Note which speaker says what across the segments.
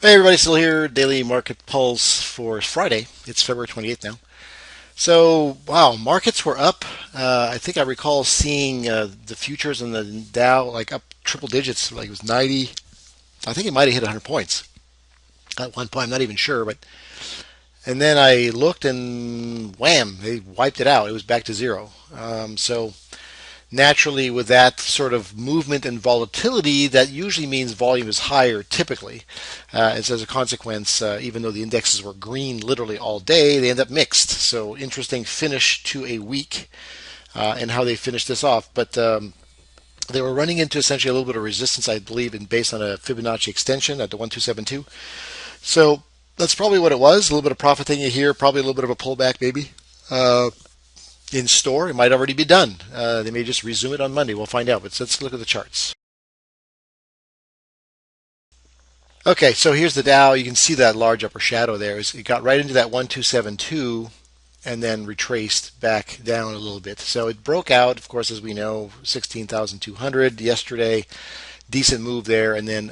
Speaker 1: Hey everybody, still here. Daily Market Pulse for Friday. It's February 28th now. So, wow, markets were up. I think I recall seeing the futures and the Dow like up triple digits, like it was 90. I think it might have hit 100 points at one point. I'm not even sure, but and then I looked and wham, they wiped it out. It was back to zero. So naturally, with that sort of movement and volatility, that usually means volume is higher typically. And so as a consequence, even though the indexes were green literally all day, they end up mixed. So interesting finish to a week and how they finished this off. But they were running into essentially a little bit of resistance, I believe, based on a Fibonacci extension at the 1272. So that's probably what it was. A little bit of profit taking here, probably a little bit of a pullback maybe. In store. It might already be done. They may just resume it on Monday. We'll find out. But let's look at the charts. Okay, so here's the Dow. You can see that large upper shadow there. It got right into that 1272 and then retraced back down a little bit. So it broke out, of course, as we know, 16,200 yesterday. Decent move there, and then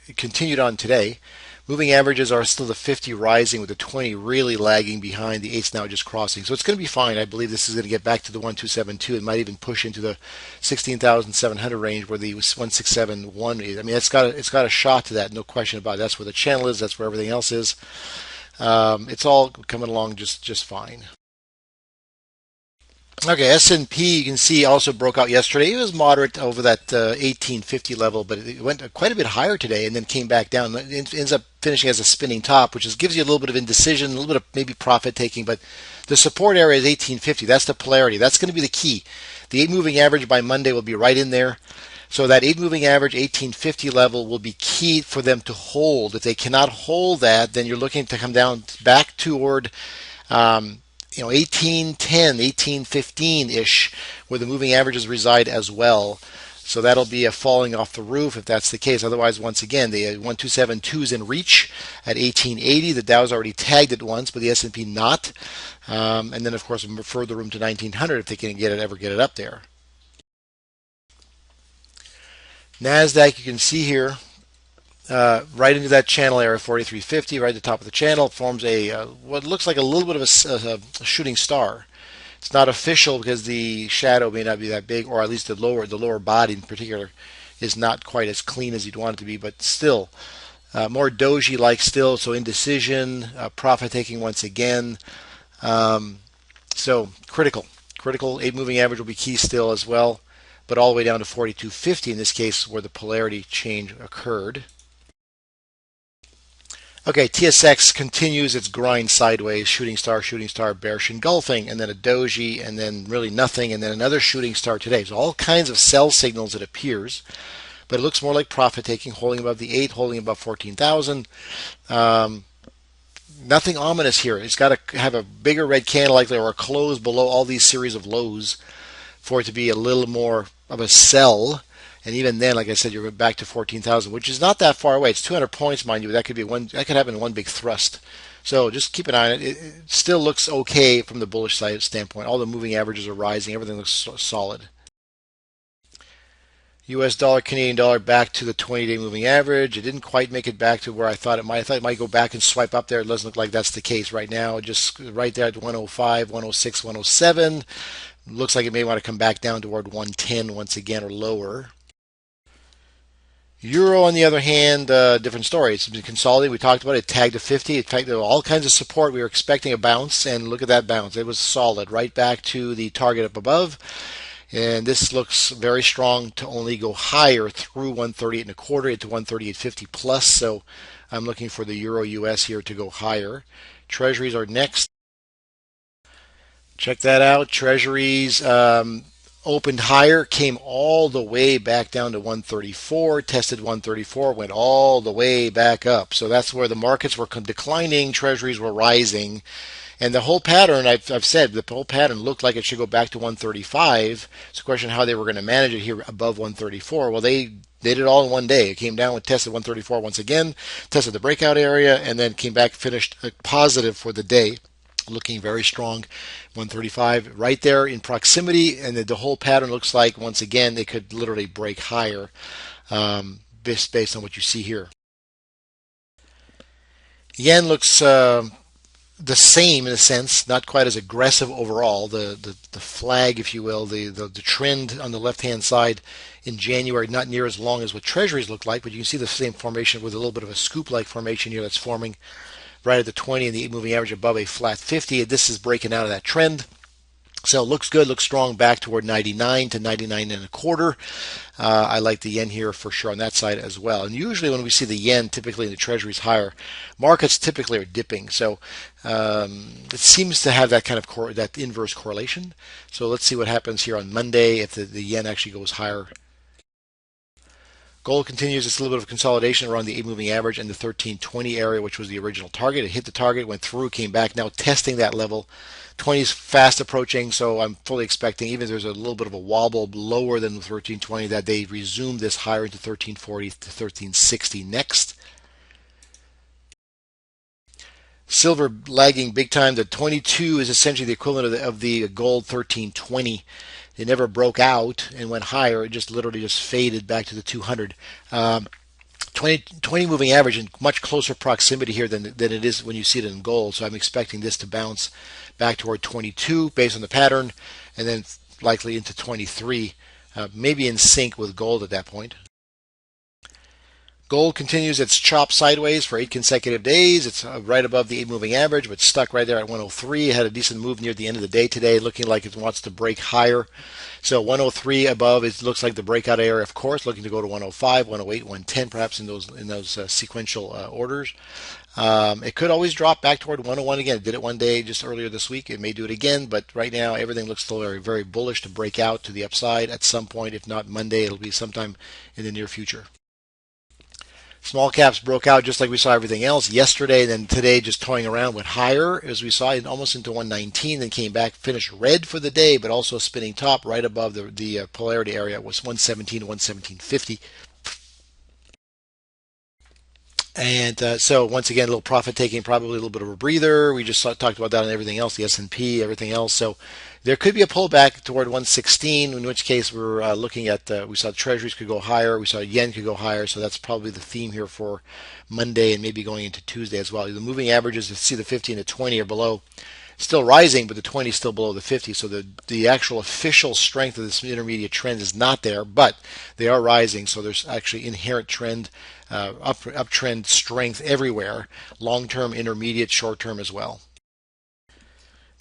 Speaker 1: it continued on today. Moving averages are still the 50 rising with the 20 really lagging behind. The 8's now just crossing. So it's going to be fine. I believe this is going to get back to the 1272. It might even push into the 16,700 range where the 1671 is. I mean, it's got a shot to that, no question about it. That's where the channel is. That's where everything else is. It's all coming along just fine. Okay, S&P you can see also broke out yesterday. It was moderate over that 1850 level, but it went quite a bit higher today and then came back down. It ends up finishing as a spinning top, which gives you a little bit of indecision, a little bit of maybe profit taking, but the support area is 1850. That's the polarity. That's going to be the key. The 8 moving average by Monday will be right in there. So that 8 moving average 1850 level will be key for them to hold. If they cannot hold that, then you're looking to come down back toward 1810, 1815-ish, where the moving averages reside as well. So that'll be a falling off the roof if that's the case. Otherwise, once again, the 1272 is in reach at 1880. The Dow's already tagged it once, but the S&P not. And then, of course, further room to 1900 if they can ever get it up there. NASDAQ, you can see here, right into that channel area 4350, right at the top of the channel, forms a what looks like a little bit of a shooting star. It's not official because the shadow may not be that big, or at least the lower body in particular is not quite as clean as you'd want it to be, but still more doji-like still. So indecision, profit taking once again. So critical 8 moving average will be key still as well, but all the way down to 4250 in this case where the polarity change occurred. Okay, TSX continues its grind sideways, shooting star, bearish engulfing, and then a doji, and then really nothing, and then another shooting star today. So all kinds of sell signals it appears, but it looks more like profit taking, holding above the 8, holding above 14,000. Nothing ominous here. It's got to have a bigger red candle likely or a close below all these series of lows for it to be a little more of a sell. And even then, like I said, you're back to 14,000, which is not that far away. It's 200 points, mind you. That could happen in one big thrust. So just keep an eye on it. It still looks okay from the bullish side standpoint. All the moving averages are rising. Everything looks solid. U.S. dollar, Canadian dollar back to the 20-day moving average. It didn't quite make it back to where I thought it might. I thought it might go back and swipe up there. It doesn't look like that's the case right now. Just right there at 105, 106, 107. Looks like it may want to come back down toward 110 once again or lower. Euro, on the other hand, different story. It's been consolidating. We talked about it. It tagged to 50. It tagged to all kinds of support. We were expecting a bounce, and look at that bounce. It was solid, right back to the target up above. And this looks very strong to only go higher through 138 and a quarter into 138.50 plus. So I'm looking for the Euro US here to go higher. Treasuries are next. Check that out. Treasuries opened higher, came all the way back down to 134, tested 134, went all the way back up. So that's where the markets were declining, treasuries were rising. And the whole pattern, I've said, the whole pattern looked like it should go back to 135. It's a question of how they were going to manage it here above 134. Well, they did it all in one day. It came down and tested 134 once again, tested the breakout area, and then came back, finished positive for the day. Looking very strong, 135 right there in proximity, and the whole pattern looks like once again they could literally break higher based on what you see here. Yen looks the same in a sense, not quite as aggressive overall. The flag, if you will, the trend on the left hand side in January, not near as long as what Treasuries look like, but you can see the same formation with a little bit of a scoop like formation here that's forming right at the 20 and the moving average above a flat 50. This is breaking out of that trend. So it looks good, looks strong back toward 99 to 99 and a quarter. I like the yen here for sure on that side as well. And usually when we see the yen, typically in the treasuries higher, markets typically are dipping. So it seems to have that kind of that inverse correlation. So let's see what happens here on Monday if the yen actually goes higher. Gold continues its little bit of consolidation around the 8 moving average and the 1320 area, which was the original target. It hit the target, went through, came back, now testing that level. 20 is fast approaching, so I'm fully expecting, even if there's a little bit of a wobble lower than 1320, that they resume this higher into 1340 to 1360 next. Silver lagging big time. The 22 is essentially the equivalent of the gold 1320. It never broke out and went higher. It just literally just faded back to the 200. 20 moving average in much closer proximity here than it is when you see it in gold. So I'm expecting this to bounce back toward 22 based on the pattern, and then likely into 23, maybe in sync with gold at that point. Gold continues its chop sideways for 8 consecutive days. It's right above the 8 moving average, but stuck right there at 103. It had a decent move near the end of the day today, looking like it wants to break higher. So 103 above, it looks like the breakout area, of course, looking to go to 105, 108, 110, perhaps in those sequential orders. It could always drop back toward 101 again. It did it one day just earlier this week. It may do it again, but right now everything looks still very, very bullish to break out to the upside at some point. If not Monday, it'll be sometime in the near future. Small caps broke out just like we saw everything else yesterday, and then today just toying around went higher as we saw it almost into 119, then came back, finished red for the day, but also a spinning top right above the polarity area. It was 117 to 117.50. And so once again, a little profit taking, probably a little bit of a breather. We just talked about that and everything else, the S&P, everything else. So there could be a pullback toward 116, in which case we're looking at, we saw treasuries could go higher, we saw yen could go higher. So that's probably the theme here for Monday and maybe going into Tuesday as well. The moving averages, you see the 50 and the 20 are below, still rising, but the 20 is still below the 50. So the actual official strength of this intermediate trend is not there, but they are rising. So there's actually inherent trend, uptrend strength everywhere, long term, intermediate, short term as well.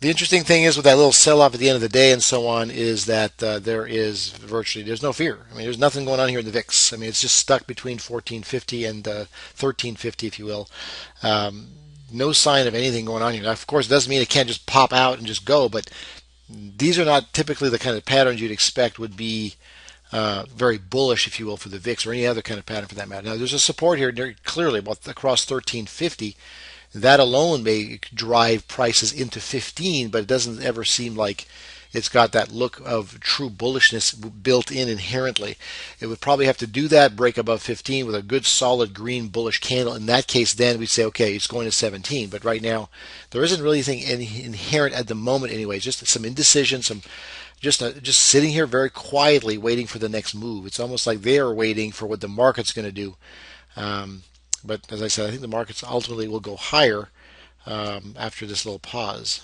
Speaker 1: The interesting thing is with that little sell-off at the end of the day and so on is that there's no fear. I mean, there's nothing going on here in the VIX. I mean, it's just stuck between 1450 and 1350, if you will. No sign of anything going on here. Now, of course, it doesn't mean it can't just pop out and just go, but these are not typically the kind of patterns you'd expect would be very bullish, if you will, for the VIX or any other kind of pattern for that matter. Now, there's a support here clearly about across 1350. That alone may drive prices into 15, but it doesn't ever seem like it's got that look of true bullishness built in inherently. It would probably have to do that, break above 15 with a good solid green bullish candle. In that case, then we'd say, okay, it's going to 17. But right now, there isn't really anything inherent at the moment anyway. Just some indecision, some just sitting here very quietly waiting for the next move. It's almost like they are waiting for what the market's going to do. But as I said, I think the markets ultimately will go higher after this little pause.